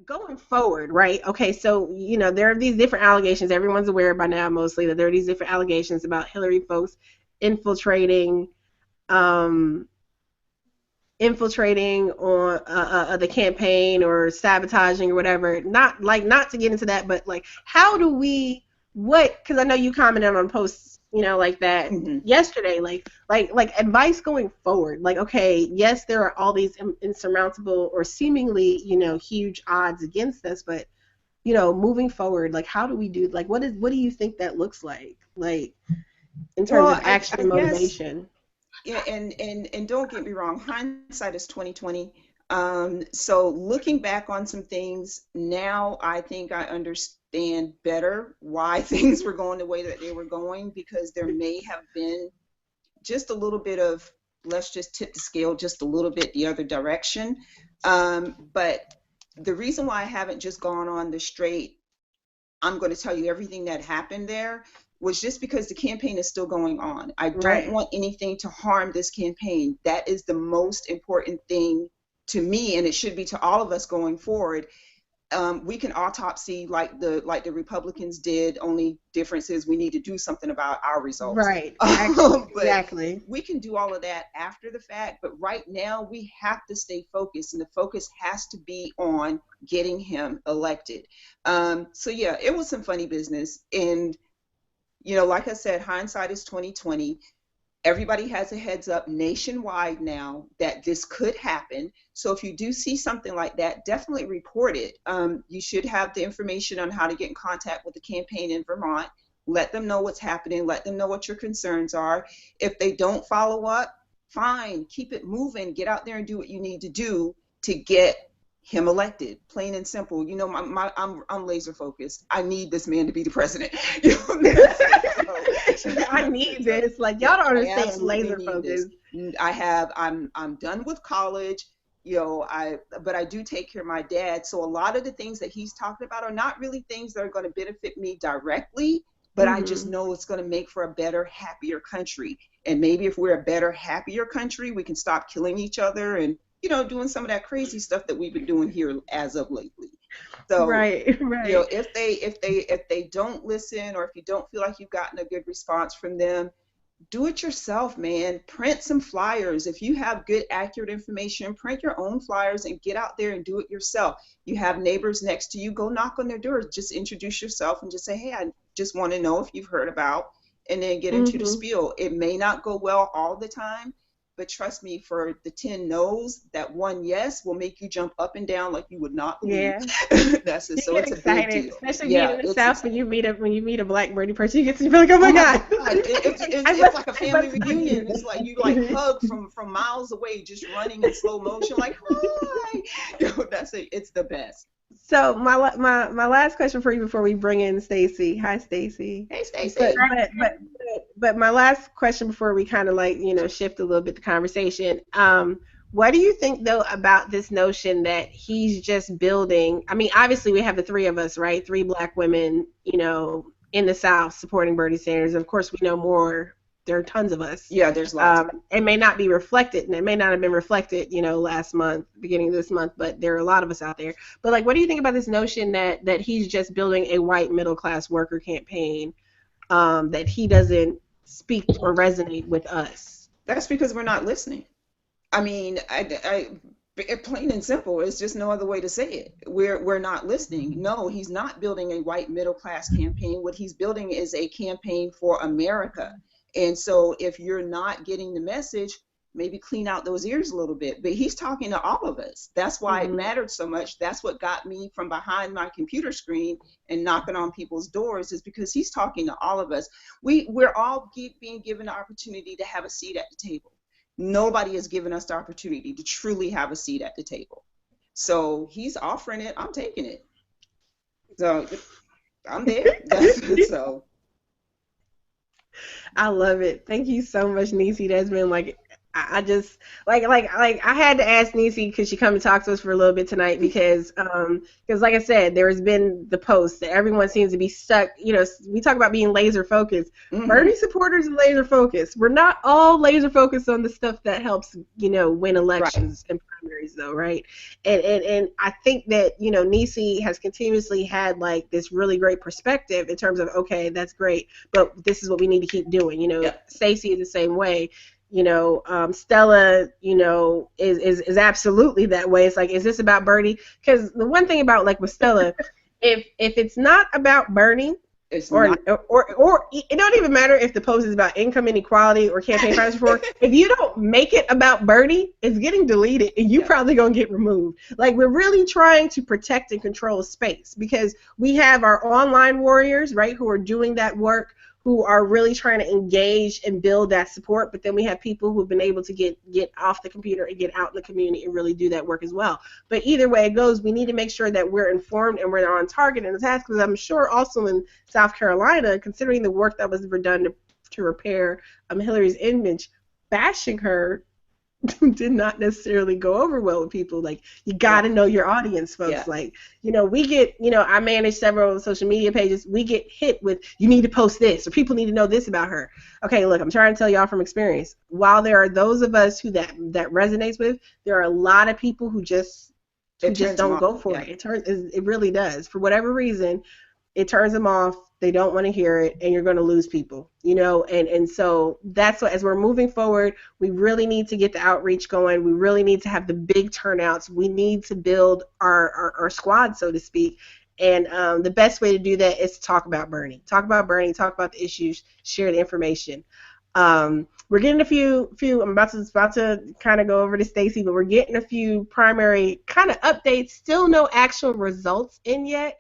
going forward, right? Okay, so there are these different allegations. Everyone's aware by now, mostly, that there are these different allegations about Hillary folks infiltrating, um, infiltrating on the campaign or sabotaging or whatever. Not to get into that, but like, how do we? What? Because I know you commented on posts, like that Hmm. yesterday. Like advice going forward. Like, okay, yes, there are all these insurmountable or seemingly, huge odds against us, but moving forward, like, how do we do? Like, what do you think that looks like? Like, in terms Well, of action I and guess, motivation. yeah, and don't get me wrong, hindsight is 2020. So looking back on some things now, I think I understand better why things were going the way that they were going, because there may have been just a little bit of, let's just tip the scale just a little bit the other direction. But the reason why I haven't just gone on the straight, I'm going to tell you everything that happened there, was just because the campaign is still going on. I don't Right. want anything to harm this campaign. That is the most important thing to me, and it should be to all of us going forward. We can autopsy like the Republicans did. Only difference is we need to do something about our results. Right. Actually, But exactly. we can do all of that after the fact. But right now, we have to stay focused, and the focus has to be on getting him elected. So yeah, it was some funny business, and like I said, hindsight is 2020. Everybody has a heads up nationwide now that this could happen. So if you do see something like that, definitely report it. You should have the information on how to get in contact with the campaign in Vermont. Let them know what's happening. Let them know what your concerns are. If they don't follow up, fine, keep it moving. Get out there and do what you need to do to get him elected. Plain and simple. I'm laser focused. I need this man to be the president. That's it. I need So this. Like, y'all yeah, don't I understand absolutely laser need this. focus. I'm done with college. But I do take care of my dad. So a lot of the things that he's talking about are not really things that are going to benefit me directly, but I just Hmm. know it's going to make for a better, happier country. And maybe if we're a better, happier country, we can stop killing each other and, doing some of that crazy stuff that we've been doing here as of lately. So, Right. Right. if they don't listen, or if you don't feel like you've gotten a good response from them, do it yourself, man. Print some flyers. If you have good, accurate information, print your own flyers and get out there and do it yourself. You have neighbors next to you, go knock on their doors. Just introduce yourself and just say, hey, I just want to know if you've heard about, and then get into the Hmm. spiel. It may not go well all the time, but trust me, for the 10 no's, that one yes will make you jump up and down like you would not believe. Yeah. That's it. You So get it's a big excited, deal. especially being Yeah, in the it's South, exciting. when you meet a black birdie person, you feel like, oh Oh my my God. God, it's I it's must like a I family must hug reunion. It's like you like you. hug from miles away, just running in slow motion, like hi. That's it. It's the best. So my last question for you before we bring in Stacy. Hi, Stacy. Hey, But Stacey. but but but my last question before we kind of like shift a little bit the conversation. What do you think though about this notion that he's just building? I mean, obviously we have the three of us, right? Three black women, in the South supporting Bernie Sanders. Of course, we know more. There are tons of us. Yeah, there's lots. It may not be reflected, and it may not have been reflected, last month, beginning of this month, but there are a lot of us out there. But like, what do you think about this notion that he's just building a white middle class worker campaign, that he doesn't speak or resonate with us? That's because we're not listening. I mean, plain and simple. It's just no other way to say it. We're not listening. No, he's not building a white middle class campaign. What he's building is a campaign for America. And so, if you're not getting the message, maybe clean out those ears a little bit. But he's talking to all of us. That's why it Hmm. mattered so much. That's what got me from behind my computer screen and knocking on people's doors, is because he's talking to all of us. We're all being given the opportunity to have a seat at the table. Nobody has given us the opportunity to truly have a seat at the table. So he's offering it. I'm taking it. So I'm there. That's so. I love it. Thank you so much, Nisi. That's been like, I just like I had to ask Nisi, because she come to talk to us for a little bit tonight, because like I said, there has been the post that everyone seems to be stuck. We talk about being laser focused. Hmm. Bernie supporters are laser focused. We're not all laser focused on the stuff that helps win Right. elections and primaries. words though, right? And I think that, Nisi has continuously had like this really great perspective in terms of, okay, that's great, but this is what we need to keep doing. Yeah. Stacey is the same way. Stella, is absolutely that way. It's like, is this about Bernie? Because the one thing about, like, with Stella, if it's not about Bernie, It's or, not. or it don't even matter if the post is about income inequality or campaign finance reform. If you don't make it about Bernie, it's getting deleted and you Yeah. probably gonna get removed. Like, we're really trying to protect and control space because we have our online warriors, right, who are doing that work, who are really trying to engage and build that support. But then we have people who've been able to get off the computer and get out in the community and really do that work as well. But either way it goes, we need to make sure that we're informed and we're on target in the task, because I'm sure also in South Carolina, considering the work that was done to repair Hillary's image, bashing her did not necessarily go over well with people. Like, you got to Yeah. know your audience, Yeah. folks. Like, we get, I manage several social media pages. We get hit with, you need to post this, or people need to know this about her. Okay, look, I'm trying to tell y'all from experience. While there are those of us who that resonates with, there are a lot of people who It just turns them don't off. go for Yeah. it. It really does. For whatever reason, it turns them off. They don't want to hear it, and you're going to lose people, and so that's what, as we're moving forward, we really need to get the outreach going. We really need to have the big turnouts. We need to build our squad, so to speak. And the best way to do that is to talk about Bernie, talk about the issues, share the information. We're getting a few. I'm about to kind of go over to Stacey, but we're getting a few primary kind of updates. Still no actual results in yet.